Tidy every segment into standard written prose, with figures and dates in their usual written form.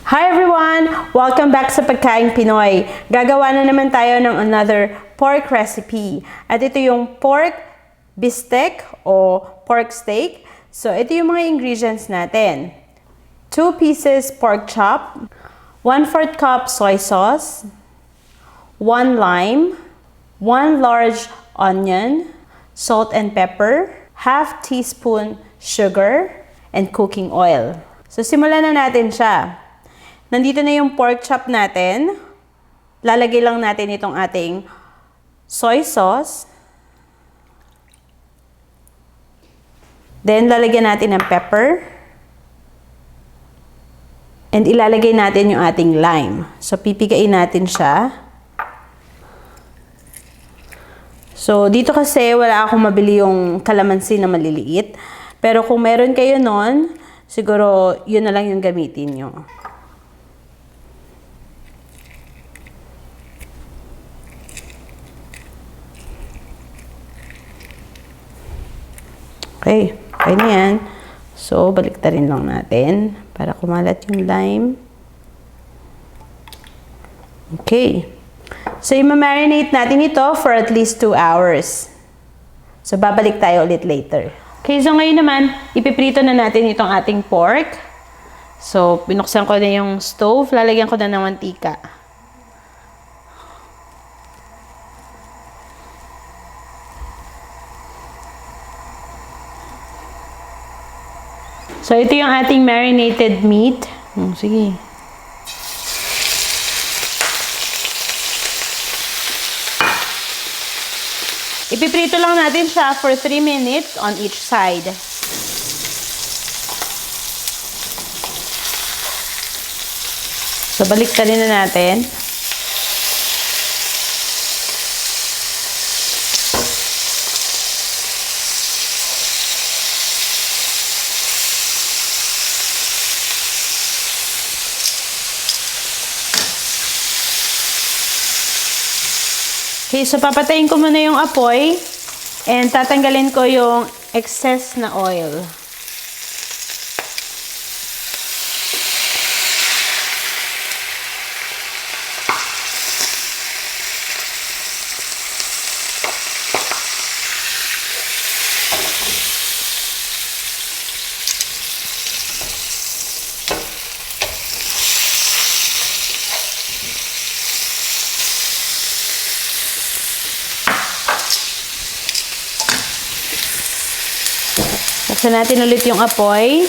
Hi everyone! Welcome back sa Pagkaing Pinoy. Gagawa na naman tayo ng another pork recipe. At ito yung pork bistek o pork steak. So ito yung mga ingredients natin. 2 pieces pork chop, 1/4 cup soy sauce, 1 lime, 1 large onion, salt and pepper, ½ teaspoon sugar, and cooking oil. So simulan na natin siya. Nandito na yung pork chop natin. Lalagay lang natin itong ating soy sauce. Then, lalagyan natin ng pepper. And ilalagay natin yung ating lime. So, pipigain natin siya. So, dito kasi wala akong mabili yung kalamansi na maliliit. Pero kung meron kayo nun, siguro yun na lang yung gamitin nyo. Okay, okay na yan. So, baliktarin lang natin para kumalat yung lime. Okay. So, i-marinate natin ito for at least 2 hours. So, babalik tayo ulit later. Okay, so ngayon naman, ipiprito na natin itong ating pork. So, binuksan ko na yung stove. Lalagyan ko na ng mantika. So, ito yung ating marinated meat. Sige. Ipiprito lang natin siya for 3 minutes on each side. So, baliktarin na natin. Okay, so papatayin ko muna yung apoy and tatanggalin ko yung excess na oil. Buksan natin ulit yung apoy.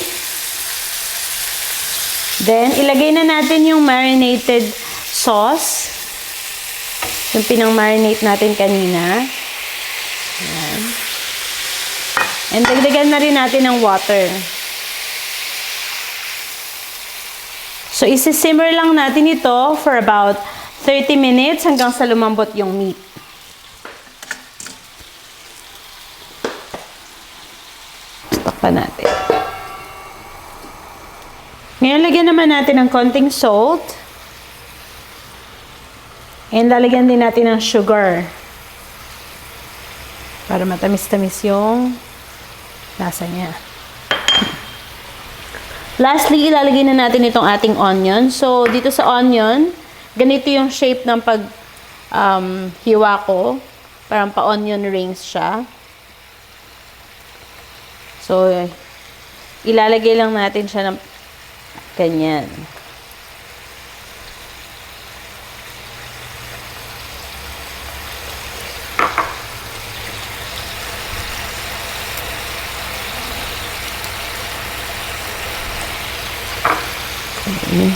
Then, ilagay na natin yung marinated sauce. Yung pinang-marinate natin kanina. Ayan. And dagdagan na rin natin ng water. So, isi-simmer lang natin ito for about 30 minutes hanggang sa lumambot yung meat. Natin. Ngayon, lagyan naman natin ng konting salt. And lalagyan din natin ng sugar. Para matamis-tamis yung lasa niya. Lastly, ilalagay na natin itong ating onion. So, dito sa onion, ganito yung shape ng hiwa ko. Parang pa-onion rings siya. So, ilalagay lang natin siya ng ganyan. Okay.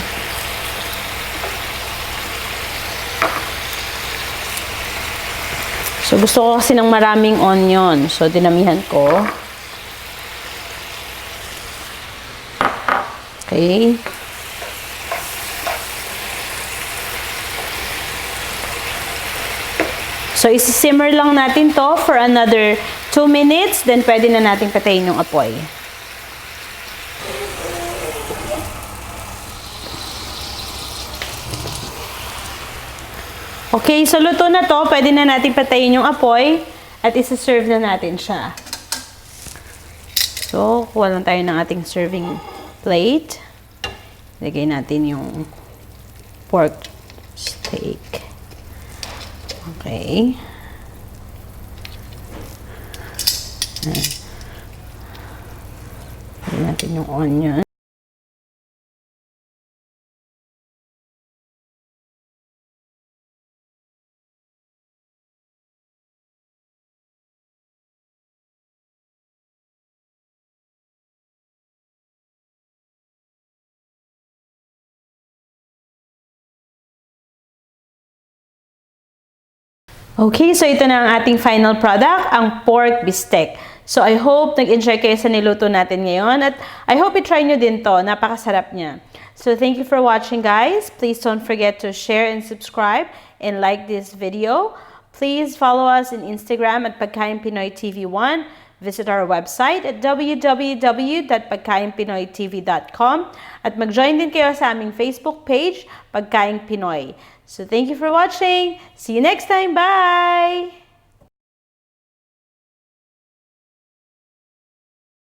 So, gusto ko kasi ng maraming onion. So, dinamihan ko. Okay. So, isi-simmer lang natin to for another 2 minutes. Then, pwede na natin patayin yung apoy. Okay, so luto na to. Pwede na natin patayin yung apoy. At isi-serve na natin siya. So, kuha lang tayo ng ating serving plate. Ilagay natin yung pork steak. Okay. Ilagay natin yung onion. Okay, so ito na ang ating final product, ang pork bistek. So I hope nag-enjoy kayo sa niluto natin ngayon at I hope i-try nyo din to. Napakasarap niya. So thank you for watching, guys. Please don't forget to share and subscribe and like this video. Please follow us in Instagram at PagkaingPinoyTV1. Visit our website at www.pagkaingpinoytv.com at mag-join din kayo sa aming Facebook page, Pagkaing Pinoy. So thank you for watching. See you next time. Bye!